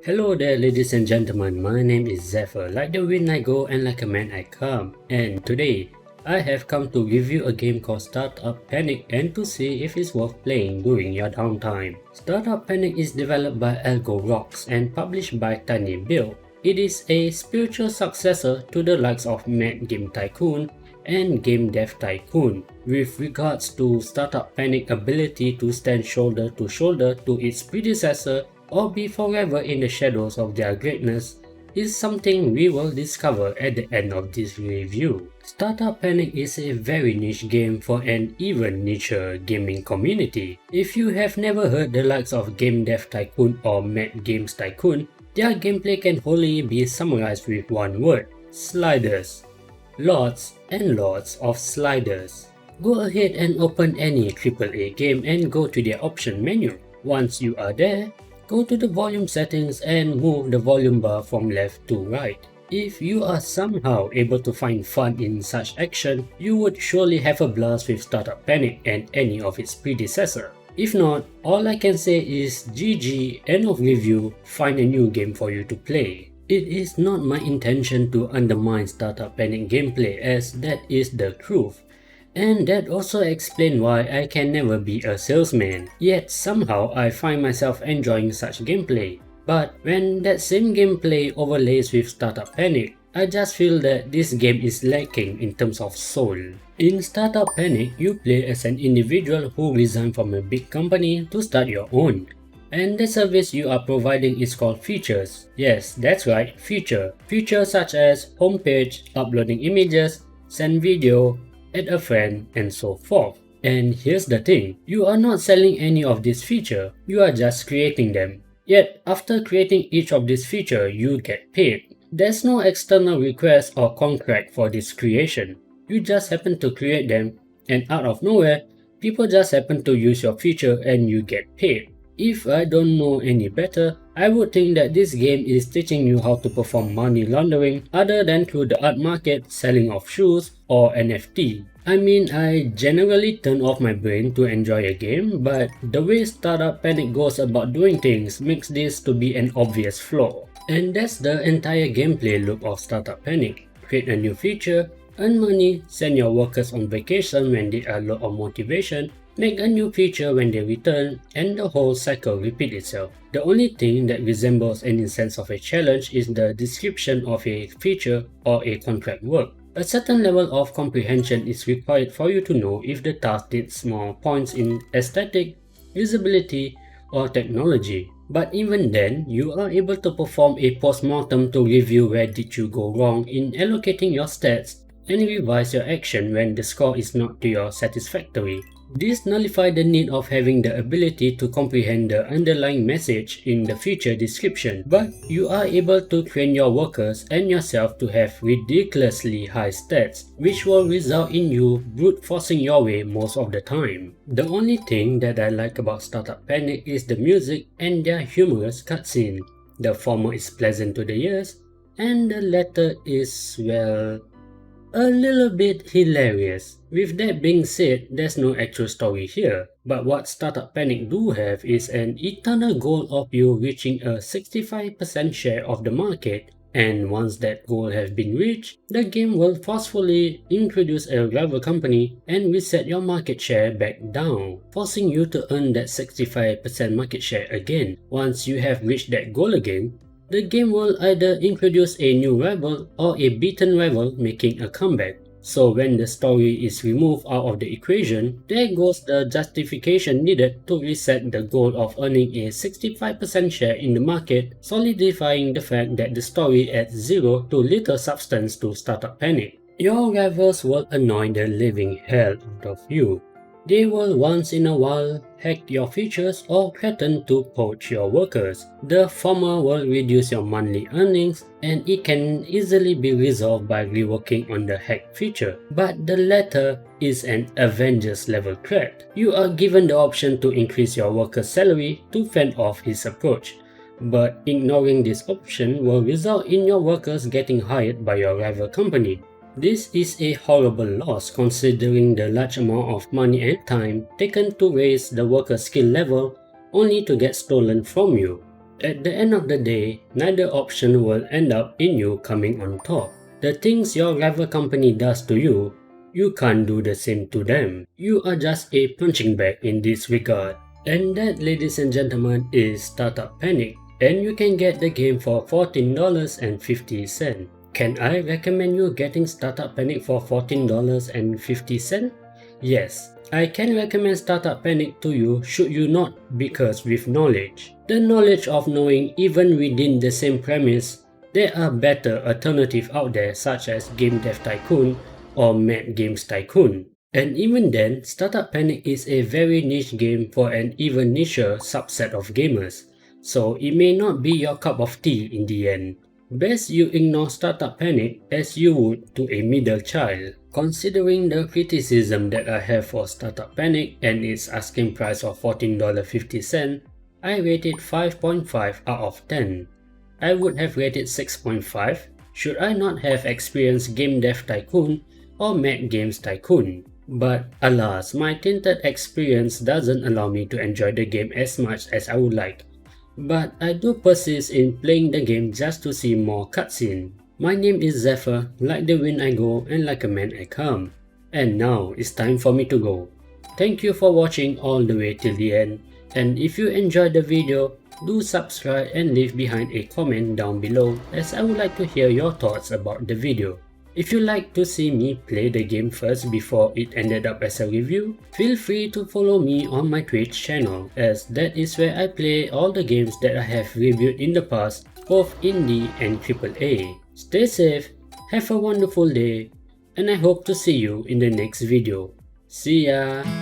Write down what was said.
Hello there ladies and gentlemen, my name is Zephyr. Like the wind I go and like a man I come. And today, I have come to review a game called Startup Panic and to see if it's worth playing during your downtime. Startup Panic is developed by Algo Rocks and published by Tiny Build. It is a spiritual successor to the likes of Mad Game Tycoon and Game Dev Tycoon, with regards to Startup Panic ability to stand shoulder to its predecessor or be forever in the shadows of their greatness is something we will discover at the end of this review. Startup Panic is a very niche game for an even nicher gaming community. If you have never heard the likes of Game Dev Tycoon or Mad Games Tycoon, their gameplay can wholly be summarized with one word: sliders. Lots and lots of sliders. Go ahead and open any AAA game and go to their option menu. Once you are there, go to the volume settings and move the volume bar from left to right. If you are somehow able to find fun in such action, you would surely have a blast with Startup Panic and any of its predecessor. If not, all I can say is GG, end of review, find a new game for you to play. It is not my intention to undermine Startup Panic gameplay, as that is the truth. And that also explains why I can never be a salesman, yet somehow I find myself enjoying such gameplay. But when that same gameplay overlays with Startup Panic, I just feel that this game is lacking in terms of soul. In Startup Panic, you play as an individual who resigned from a big company to start your own. And the service you are providing is called features. Yes, that's right, feature. Features such as homepage, uploading images, send video, add a friend, and so forth. And here's the thing, you are not selling any of these features, you are just creating them. Yet, after creating each of these features, you get paid. There's no external request or contract for this creation. You just happen to create them, and out of nowhere, people just happen to use your feature and you get paid. If I don't know any better, I would think that this game is teaching you how to perform money laundering other than through the art market, selling of shoes, or NFT. I mean, I generally turn off my brain to enjoy a game, but the way Startup Panic goes about doing things makes this to be an obvious flaw. And that's the entire gameplay loop of Startup Panic. Create a new feature, earn money, send your workers on vacation when they are low on motivation, make a new feature when they return, and the whole cycle repeats itself. The only thing that resembles any sense of a challenge is the description of a feature or a contract work. A certain level of comprehension is required for you to know if the task needs more points in aesthetic, usability, or technology. But even then, you are able to perform a post-mortem to review where did you go wrong in allocating your stats and revise your action when the score is not to your satisfactory. This nullifies the need of having the ability to comprehend the underlying message in the feature description, but you are able to train your workers and yourself to have ridiculously high stats, which will result in you brute forcing your way most of the time. The only thing that I like about Startup Panic is the music and their humorous cutscene. The former is pleasant to the ears, and the latter is, well, a little bit hilarious. With that being said, there's no actual story here, but what Startup Panic do have is an eternal goal of you reaching a 65% share of the market, and once that goal has been reached, the game will forcefully introduce a rival company and reset your market share back down, forcing you to earn that 65% market share again. Once you have reached that goal again, the game will either introduce a new rival or a beaten rival making a comeback. So when the story is removed out of the equation, there goes the justification needed to reset the goal of earning a 65% share in the market, solidifying the fact that the story adds zero to little substance to Startup Panic. Your rivals will annoy the living hell out of you. They will once in a while hack your features or threaten to poach your workers. The former will reduce your monthly earnings, and it can easily be resolved by reworking on the hack feature. But the latter is an Avengers level threat. You are given the option to increase your worker's salary to fend off his approach. But ignoring this option will result in your workers getting hired by your rival company. This is a horrible loss considering the large amount of money and time taken to raise the worker's skill level only to get stolen from you. at the end of the day, neither option will end up in you coming on top. The things your rival company does to you, you can't do the same to them. You are just a punching bag in this regard. And that, ladies and gentlemen, is Startup Panic, and you can get the game for $14.50. Can I recommend you getting Startup Panic for $14.50? Yes, I can recommend Startup Panic to you should you not, because with knowledge. The knowledge of knowing even within the same premise, there are better alternatives out there such as Game Dev Tycoon or Mad Games Tycoon. And even then, Startup Panic is a very niche game for an even nicher subset of gamers, so it may not be your cup of tea in the end. Best you ignore Startup Panic as you would to a middle child. Considering the criticism that I have for Startup Panic and its asking price of $14.50, I rate it 5.5 out of 10. I would have rated 6.5 should I not have experienced Game Dev Tycoon or Mad Games Tycoon. But alas, my tinted experience doesn't allow me to enjoy the game as much as I would like. But I do persist in playing the game just to see more cutscene. My name is Zephyr, like the wind I go and like a man I come. And now it's time for me to go. Thank you for watching all the way till the end, and if you enjoyed the video, do subscribe and leave behind a comment down below as I would like to hear your thoughts about the video. If you like to see me play the game first before it ended up as a review, feel free to follow me on my Twitch channel, as that is where I play all the games that I have reviewed in the past, both indie and AAA. Stay safe, have a wonderful day, and I hope to see you in the next video. See ya!